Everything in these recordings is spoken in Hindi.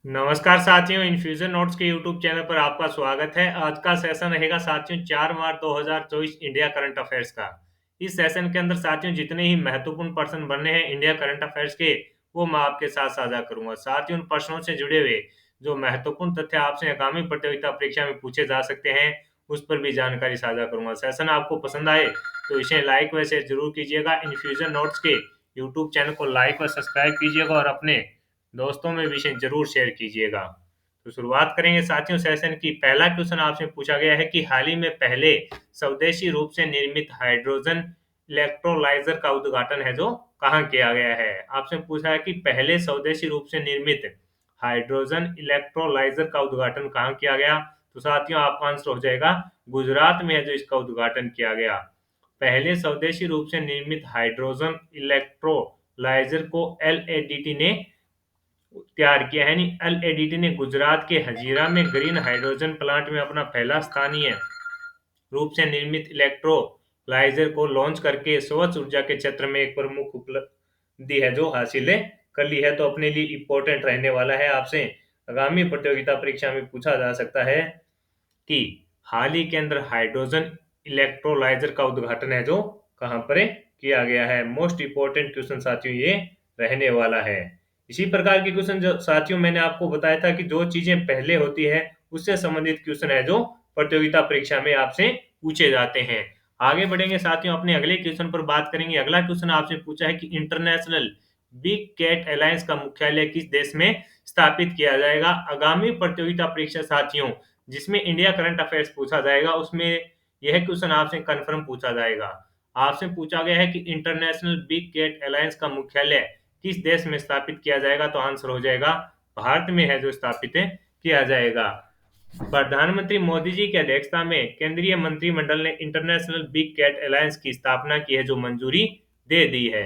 नमस्कार साथियों, इन्फ्यूजन नोट्स के यूट्यूब चैनल पर आपका स्वागत है। आज का सेशन रहेगा साथियों 4 मार्च 2024 इंडिया करंट अफेयर्स का। इस सेशन के अंदर साथियों जितने ही महत्वपूर्ण प्रश्न बनने हैं इंडिया करंट अफेयर्स के, वो मैं आपके साथ साझा करूंगा। साथ ही उन प्रश्नों से जुड़े हुए जो महत्वपूर्ण तथ्य आपसे आगामी प्रतियोगिता परीक्षा में पूछे जा सकते हैं, उस पर भी जानकारी साझा करूंगा। सेशन आपको पसंद आए तो इसे लाइक व शेयर जरूर कीजिएगा। इन्फ्यूजन नोट्स के यूट्यूब चैनल को लाइक व सब्सक्राइब कीजिएगा और अपने दोस्तों में भी इसे जरूर शेयर कीजिएगा। तो शुरुआत करेंगे साथियों सेशन की। पहला क्वेश्चन आपसे पूछा गया है कि हाल ही में पहले स्वदेशी रूप से निर्मित हाइड्रोजन इलेक्ट्रोलाइजर का उद्घाटन है जो कहाँ किया गया है। आपसे पूछा है कि पहले स्वदेशी रूप से निर्मित हाइड्रोजन इलेक्ट्रोलाइजर का उद्घाटन कहाँ किया गया। तो साथियों आपका आंसर हो जाएगा गुजरात में है जो इसका उद्घाटन किया गया। पहले स्वदेशी रूप से निर्मित हाइड्रोजन इलेक्ट्रोलाइजर को एलएडीटी ने तैयार किया है। यानी एलएडीटी ने गुजरात के हजीरा में ग्रीन हाइड्रोजन प्लांट में अपना पहला स्थानीय रूप से निर्मित इलेक्ट्रोलाइजर को लॉन्च करके स्वच्छ ऊर्जा के क्षेत्र में एक प्रमुख उपलब्धि है जो हासिल कर ली है। तो अपने लिए इम्पोर्टेंट रहने वाला है। आपसे आगामी प्रतियोगिता परीक्षा में पूछा जा सकता है कि हाल ही के अंदर हाइड्रोजन इलेक्ट्रोलाइजर का उद्घाटन है जो कहां पर किया गया है। मोस्ट इंपोर्टेंट क्वेश्चन साथियों ये रहने वाला है। इसी प्रकार के क्वेश्चन जो साथियों मैंने आपको बताया था कि जो चीजें पहले होती है उससे संबंधित क्वेश्चन है जो प्रतियोगिता परीक्षा में आपसे पूछे जाते हैं। आगे बढ़ेंगे साथियों, अपने अगले क्वेश्चन पर बात करेंगे। अगला क्वेश्चन आपसे पूछा है कि इंटरनेशनल बिग कैट अलायंस का मुख्यालय किस देश में स्थापित किया जाएगा। आगामी प्रतियोगिता परीक्षा साथियों जिसमें इंडिया करंट अफेयर्स पूछा जाएगा उसमें यह क्वेश्चन आपसे कंफर्म पूछा जाएगा। आपसे पूछा गया है कि इंटरनेशनल बिग कैट अलायंस का मुख्यालय किस देश में स्थापित किया जाएगा। तो आंसर हो जाएगा भारत में है जो स्थापित किया जाएगा। प्रधानमंत्री मोदी जी की अध्यक्षता में केंद्रीय मंत्रिमंडल ने इंटरनेशनल बिग कैट अलायंस की स्थापना की है जो मंजूरी दे दी है।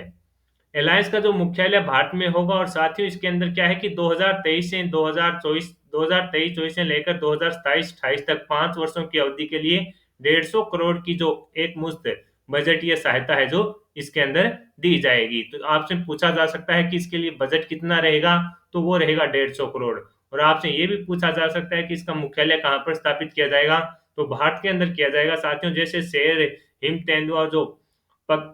अलायंस का जो मुख्यालय भारत में होगा और साथियों इसके अंदर क्या है कि 2023 से 2023 से लेकर 2027-28 तक 5 वर्षों की अवधि के लिए 150 करोड़ की जो एक मुश्त बजटीय सहायता है जो इसके अंदर दी जाएगी। तो आपसे पूछा जा सकता है कि इसके लिए बजट कितना रहेगा। तो वो रहेगा 150 करोड़। और आपसे ये भी पूछा जा सकता है कि इसका मुख्यालय कहाँ पर स्थापित किया जाएगा। तो भारत के अंदर किया जाएगा साथियों। जैसे शेर, हिम तेंदुआ जो पक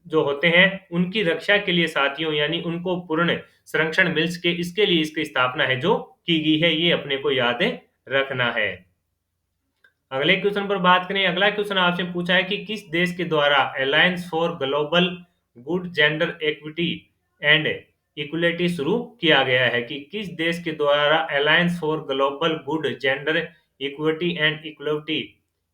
जो होते हैं उनकी रक्षा के लिए साथियों, यानी उनको पूर्ण संरक्षण मिल सके, इसके लिए इसकी स्थापना है जो की गई है। ये अपने को याद रखना है। अगले क्वेश्चन पर बात करें। अगला क्वेश्चन आपसे पूछा है कि किस देश के द्वारा alliance for global good gender equity and equality शुरू किया गया है। कि किस देश के द्वारा alliance for global good gender equity and equality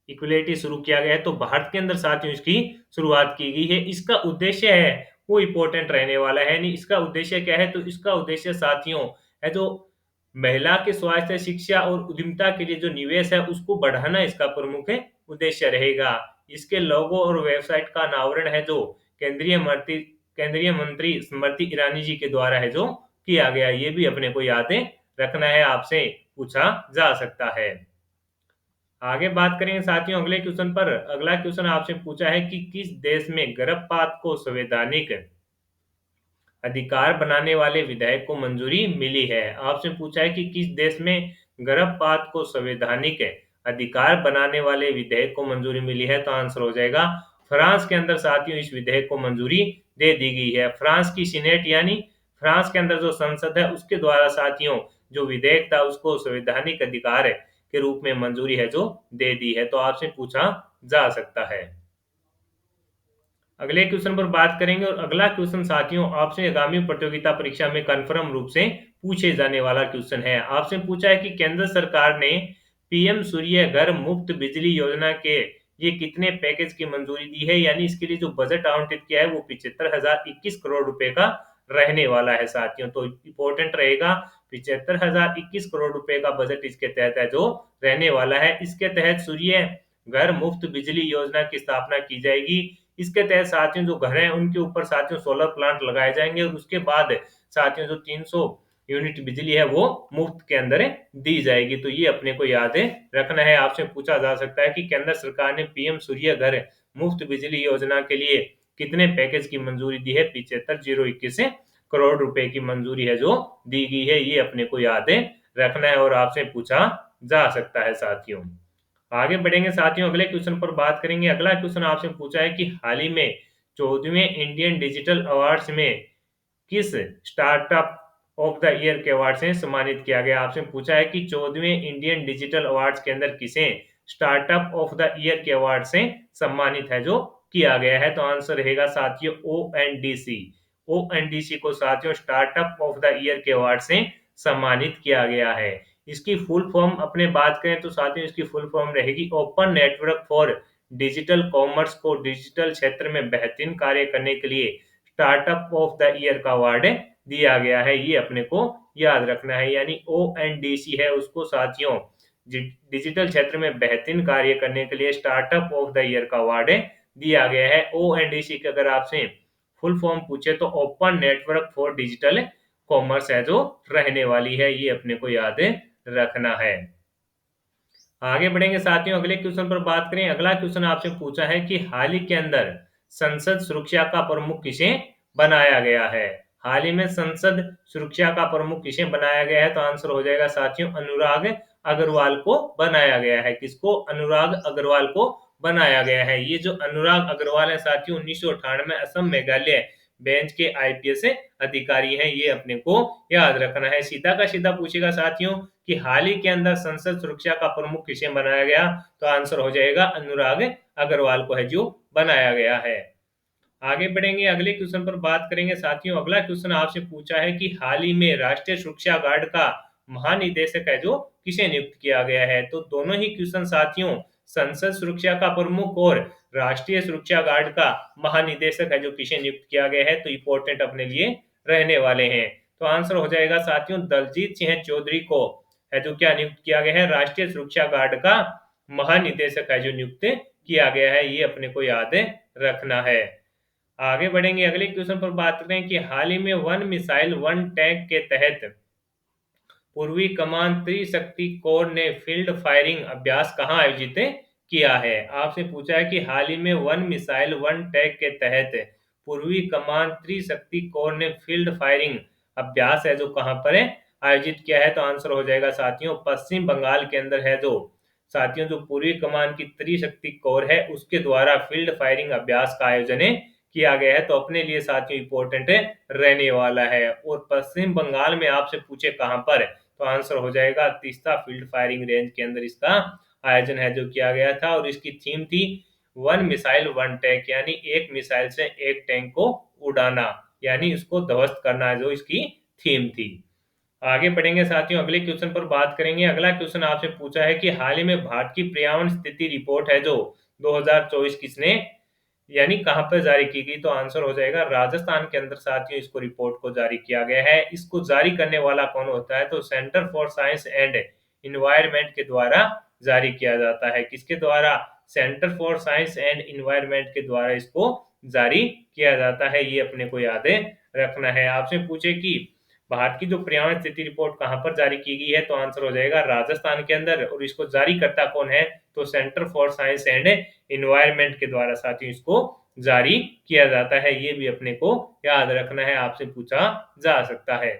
equality शुरू किया गया है। तो भारत के अंदर साथियों इसकी शुरुआत की गई है। इसका उद्देश्य है वो इंपॉर्टेंट रहने वाला है। नहीं, इसका उद्देश्य क्या है। तो इसका उद्देश्य साथियों है जो महिला के स्वास्थ्य, शिक्षा और उद्यमिता के लिए जो निवेश है उसको बढ़ाना इसका प्रमुख उद्देश्य रहेगा। इसके लोगो और वेबसाइट का अनावरण है जो केंद्रीय मंत्री स्मृति ईरानी जी के द्वारा है जो किया गया। ये भी अपने को याद रखना है। आपसे पूछा जा सकता है। आगे बात करेंगे साथियों अगले क्वेश्चन पर। अगला क्वेश्चन आपसे पूछा है कि किस देश में गर्भपात को संवैधानिक अधिकार बनाने वाले विधेयक को मंजूरी मिली है। आपसे पूछा है कि किस देश में गर्भपात को संवैधानिक अधिकार बनाने वाले विधेयक को मंजूरी मिली है। तो आंसर हो जाएगा फ्रांस के अंदर साथियों इस विधेयक को मंजूरी दे दी गई है। फ्रांस की सीनेट यानी फ्रांस के अंदर जो संसद है उसके द्वारा साथियों जो विधेयक था उसको संवैधानिक अधिकार के रूप में मंजूरी है जो दे दी है। तो आपसे पूछा जा सकता है। अगले क्वेश्चन पर बात करेंगे और अगला क्वेश्चन साथियों आपसे आगामी प्रतियोगिता परीक्षा में कन्फर्म रूप से पूछे जाने वाला क्वेश्चन है। आपसे पूछा है कि केंद्र सरकार ने पीएम सूर्य घर मुफ्त बिजली योजना के ये कितने पैकेज की मंजूरी दी है। यानी इसके लिए जो बजट आवंटित किया है वो 75,021 करोड़ रुपए का रहने वाला है साथियों। तो इंपॉर्टेंट रहेगा 75,021 करोड़ रुपए का बजट इसके तहत है जो रहने वाला है। इसके तहत सूर्य घर मुफ्त बिजली योजना की स्थापना की जाएगी। इसके तहत साथियों जो घर हैं उनके ऊपर साथियों सोलर प्लांट लगाए जाएंगे और उसके बाद साथियों जो 300 यूनिट बिजली है वो मुफ्त के अंदर दी जाएगी। तो ये अपने को याद रखना है। आपसे पूछा जा सकता है कि केंद्र सरकार ने पीएम सूर्य घर मुफ्त बिजली योजना के लिए कितने पैकेज की मंजूरी दी है। 75,021 करोड़ रुपए की मंजूरी है जो दी गई है, ये अपने को याद रखना है और आपसे पूछा जा सकता है साथियों। आगे बढ़ेंगे साथियों, अगले क्वेश्चन पर बात करेंगे। अगला क्वेश्चन आपसे पूछा है कि हाल ही में 14वें इंडियन डिजिटल अवार्ड्स में किस स्टार्टअप ऑफ द ईयर के अवार्ड से सम्मानित किया गया। आपसे पूछा है कि 14वें इंडियन डिजिटल अवार्ड्स के अंदर किसे स्टार्टअप ऑफ द ईयर के अवार्ड से सम्मानित है जो किया गया है। तो आंसर रहेगा साथियों ओएनडीसी। ओएनडीसी को साथियों स्टार्टअप ऑफ द ईयर के अवार्ड से सम्मानित किया गया है। इसकी फुल फॉर्म अपने बात करें तो साथियों इसकी फुल फॉर्म रहेगी open network for digital commerce को डिजिटल क्षेत्र में बेहतरीन कार्य करने के लिए स्टार्टअप ऑफ द ईयर का अवार्ड दिया गया है, ये अपने को याद रखना है। यानी ओएनडीसी है उसको साथियों डिजिटल क्षेत्र में बेहतरीन कार्य करने के लिए स्टार्टअप ऑफ द ईयर का अवार्ड दिया गया है। ओएनडीसी के अगर आपसे फुल फॉर्म पूछे तो open network for digital commerce है जो रहने वाली है, ये अपने को याद रखना है। आगे बढ़ेंगे साथियों, अगले क्वेश्चन पर बात करें। अगला क्वेश्चन आपसे पूछा है कि हाल ही के अंदर संसद सुरक्षा का प्रमुख किसे बनाया गया है। हाल ही में संसद सुरक्षा का प्रमुख किसे बनाया गया है। तो आंसर हो जाएगा साथियों अनुराग अग्रवाल को बनाया गया है। किसको? अनुराग अग्रवाल को बनाया गया है। ये जो अनुराग अग्रवाल है साथियों 1998 में असम मेघालय बेंच के आईपीएस अधिकारी हैं, ये अपने को याद रखना है। सीधा का सीधा पूछेगा साथियों कि हाल ही के अंदर संसद सुरक्षा का प्रमुख किसे बनाया गया। तो आंसर हो जाएगा अनुराग अग्रवाल को है जो बनाया गया है। आगे बढ़ेंगे, अगले क्वेश्चन पर बात करेंगे साथियों। अगला क्वेश्चन आपसे पूछा है कि हाल ही में राष्ट्रीय सुरक्षा गार्ड का महानिदेशक है जो किसे नियुक्त किया गया है। तो दोनों ही क्वेश्चन साथियों संसद सुरक्षा का प्रमुख और राष्ट्रीय सुरक्षा गार्ड का महानिदेशक है जो किसे नियुक्त किया गया है, तो इंपॉर्टेंट अपने लिए रहने वाले हैं। तो आंसर हो जाएगा साथियों दलजीत सिंह चौधरी को है जो क्या नियुक्त किया गया है, राष्ट्रीय सुरक्षा गार्ड का महानिदेशक है जो नियुक्त किया गया है, ये अपने को याद रखना है। आगे बढ़ेंगे, अगले क्वेश्चन पर बात करें कि हाल ही में वन मिसाइल वन टैंक के तहत पूर्वी कमान त्रिशक्ति कोर ने फील्ड फायरिंग अभ्यास कहाँ आयोजित किया है। आपसे पूछा है कि हाल ही में वन मिसाइल वन टैंक के तहत पूर्वी कमान त्रिशक्ति कोर ने फील्ड फायरिंग अभ्यास है जो कहाँ पर है आयोजित किया है। तो आंसर हो जाएगा साथियों पश्चिम बंगाल के अंदर है जो साथियों जो पूर्वी कमान की त्रिशक्ति कोर है उसके द्वारा फील्ड फायरिंग अभ्यास का आयोजन किया गया है। तो अपने लिए साथियों इंपॉर्टेंट रहने वाला है। और पश्चिम बंगाल में आपसे पूछे कहां पर, तो आंसर हो जाएगा तीस्ता फील्ड फायरिंग रेंज के अंदर इसका आयोजन है जो किया गया था। और इसकी थीम थी वन मिसाइल वन टैंक, यानी एक मिसाइल से एक टैंक को उड़ाना, यानी उसको ध्वस्त करना जो इसकी थीम थी। आगे बढ़ेंगे साथियों, अगले क्वेश्चन पर बात करेंगे। अगला क्वेश्चन आपसे पूछा है कि हाल ही में भारत की पर्यावरण स्थिति रिपोर्ट है जो 2024 किसने यानी कहां पर जारी की गई। तो आंसर हो जाएगा राजस्थान के अंदर साथियों इसको रिपोर्ट को जारी किया गया है। इसको जारी करने वाला कौन होता है, तो centre for science and environment के द्वारा जारी किया जाता है। किसके द्वारा? Centre for science and environment के द्वारा इसको जारी किया जाता है, ये अपने को याद रखना है। आपसे पूछे कि भारत की जो पर्यावरण स्थिति रिपोर्ट कहां पर जारी की गई है, तो आंसर हो जाएगा राजस्थान के अंदर। और इसको जारी करता कौन है, तो centre for science and environment के द्वारा साथियों इसको जारी किया जाता है, ये भी अपने को याद रखना है, आपसे पूछा जा सकता है।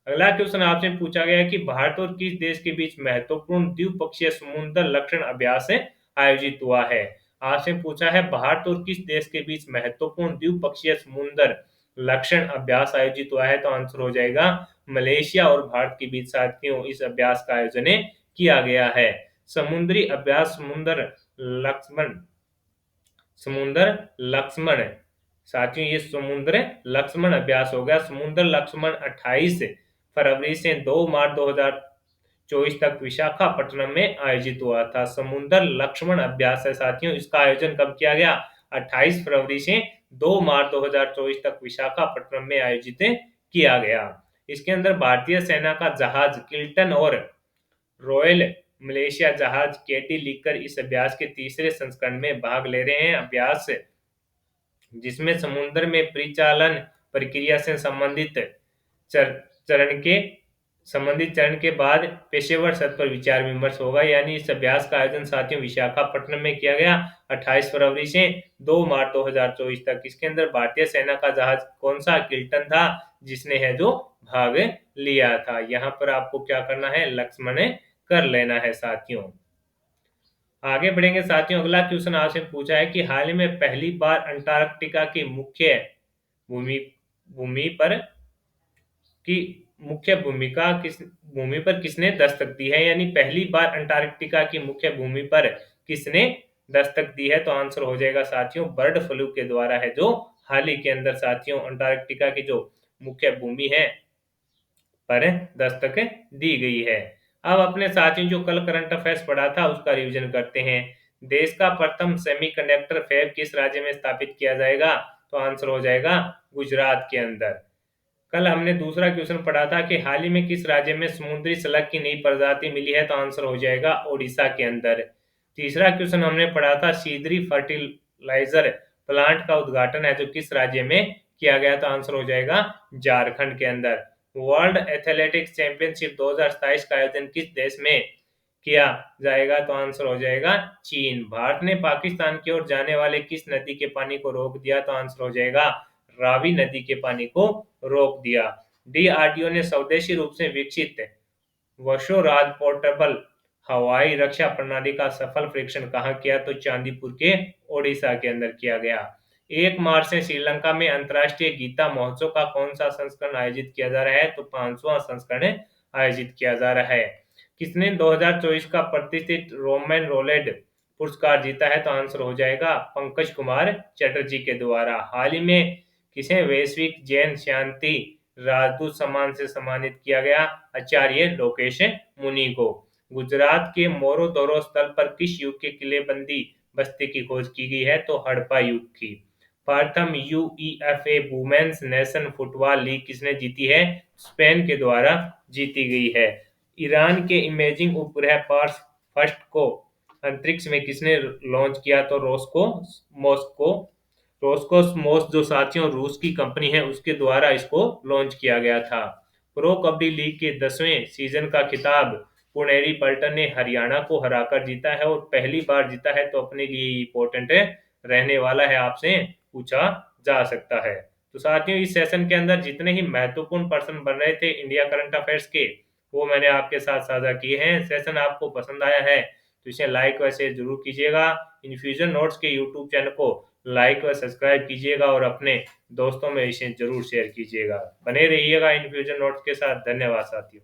अगला क्वेश्चन आपसे पूछा गया है कि भारत और किस देश के बीच महत्वपूर्ण द्विपक्षीय समुद्र लक्षण अभ्यास आयोजित हुआ है। आपसे पूछा है भारत और किस देश के बीच महत्वपूर्ण द्विपक्षीय समुद्र लक्षण अभ्यास आयोजित हुआ है। तो आंसर हो जाएगा मलेशिया और भारत के बीच साथियों इस अभ्यास का आयोजन किया गया है। समुद्री अभ्यास समुद्र लक्ष्मण साथियों ये समुद्र लक्ष्मण अभ्यास हो गया। समुद्र लक्ष्मण 28 फरवरी से 2 मार्च 2024 तक विशाखापट्टनम में आयोजित हुआ था। समुद्र लक्ष्मण अभ्यास है साथियों, इसका आयोजन कब किया गया, 28 फरवरी से 2 मार्च 2024 तक विशाखापट्टनम में आयोजित किया गया। इसके अंदर भारतीय सेना का जहाज किल्टन और रॉयल मलेशिया जहाज केटी लिखकर इस अभ्यास के तीसरे संस्करण में भाग ले रहे हैं। अभ्यास जिसमें समुद्र में परिचालन प्रक्रिया से संबंधित चरण के संबंधित चरण के बाद पेशेवर स्तर पर विचार विमर्श होगा। यानी इस अभ्यास का आयोजन साथियों विशाखापट्टनम में किया गया 28 फरवरी से 2 मार्च 2024 तक। इसके अंदर भारतीय सेना का जहाज कौन सा किल्टन था जिसने है जो भाग लिया था। यहाँ पर आपको क्या करना है, लक्ष्मण कर लेना है साथियों। आगे बढ़ेंगे साथियों, अगला क्वेश्चन आपसे पूछा है कि हाल ही में पहली बार अंटार्कटिका की भूमि भूमि पर की मुख्य भूमि पर किसने दस्तक दी है। यानी पहली बार अंटार्कटिका की मुख्य भूमि पर किसने दस्तक दी है, तो आंसर हो जाएगा साथियों बर्ड फ्लू के द्वारा है जो हाल ही के अंदर साथियों अंटार्कटिका की जो मुख्य भूमि है पर दस्तक दी गई है। अब अपने साथियों जो कल करंट अफेयर्स पढ़ा था उसका रिवीजन करते हैं। देश का प्रथम सेमीकंडक्टर फैब किस राज्य में स्थापित किया जाएगा, तो आंसर हो जाएगा गुजरात के अंदर। कल हमने दूसरा क्वेश्चन पढ़ा था कि हाल ही में किस राज्य में समुद्री स्लग की नई प्रजाति मिली है, तो आंसर हो जाएगा ओडिशा के अंदर। तीसरा क्वेश्चन हमने पढ़ा था सीदरी फर्टिलाइजर प्लांट का उद्घाटन है जो किस राज्य में किया गया, तो आंसर हो जाएगा झारखंड के अंदर। वर्ल्ड एथलेटिक्स चैंपियनशिप 2027 का आयोजन किस देश में किया जाएगा, तो आंसर हो जाएगा चीन। भारत ने पाकिस्तान की ओर जाने वाले किस नदी के पानी को रोक दिया, तो आंसर हो जाएगा रावी नदी के पानी को रोक दिया। डीआरडीओ ने स्वदेशी रूप से विकसित वशोराज पोर्टेबल हवाई रक्षा प्रणाली का सफल परीक्षण कहाँ किया, तो चांदीपुर के ओडिशा के अंदर किया गया। 1 मार्च से श्रीलंका में अंतर्राष्ट्रीय गीता महोत्सव का कौन सा संस्करण आयोजित किया जा रहा है, तो 5वां संस्करण आयोजित किया जा रहा है। किसने 2024 का प्रतिष्ठित रोमन रोलेड पुरस्कार जीता है, तो आंसर हो जाएगा पंकज कुमार चटर्जी के द्वारा। हाल ही में किसे वैश्विक जैन शांति राजदूत सम्मान से सम्मानित किया गया, आचार्य लोकेश मुनि को। गुजरात के मोरोदोरो स्थल पर किस युग के किलेबंदी बस्ती की खोज की गई है, तो हड़प्पा युग की। प्रथम UEFA women's nation football league किसने जीती है, स्पेन के द्वारा जीती गई है। ईरान के इमेजिंग उपग्रह पार्स फर्स्ट को अंतरिक्ष में किसने लॉन्च किया, तो रोस्कोसमोस जो साथियों रूस की कंपनी है उसके द्वारा इसको लॉन्च किया गया था। प्रो कबड्डी लीग के 10वें सीजन का खिताब पुनेरी पल्टन ने हरियाणा को हराकर जीता है और पहली बार जीता है, तो अपने लिए इम्पोर्टेंट रहने वाला है, आपसे पूछा जा सकता है। तो साथियों इस सेशन के अंदर जितने ही महत्वपूर्ण प्रश्न बन रहे थे इंडिया करंट अफेयर्स के वो मैंने आपके साथ साझा किए हैं। सेशन आपको पसंद आया है तो इसे लाइक व शेयर जरूर कीजिएगा। इन्फ्यूजन नोट्स के यूट्यूब चैनल को लाइक व सब्सक्राइब कीजिएगा और अपने दोस्तों में इसे जरूर शेयर कीजिएगा। बने रहिएगा इन्फ्यूजन नोट्स के साथ। धन्यवाद साथियों।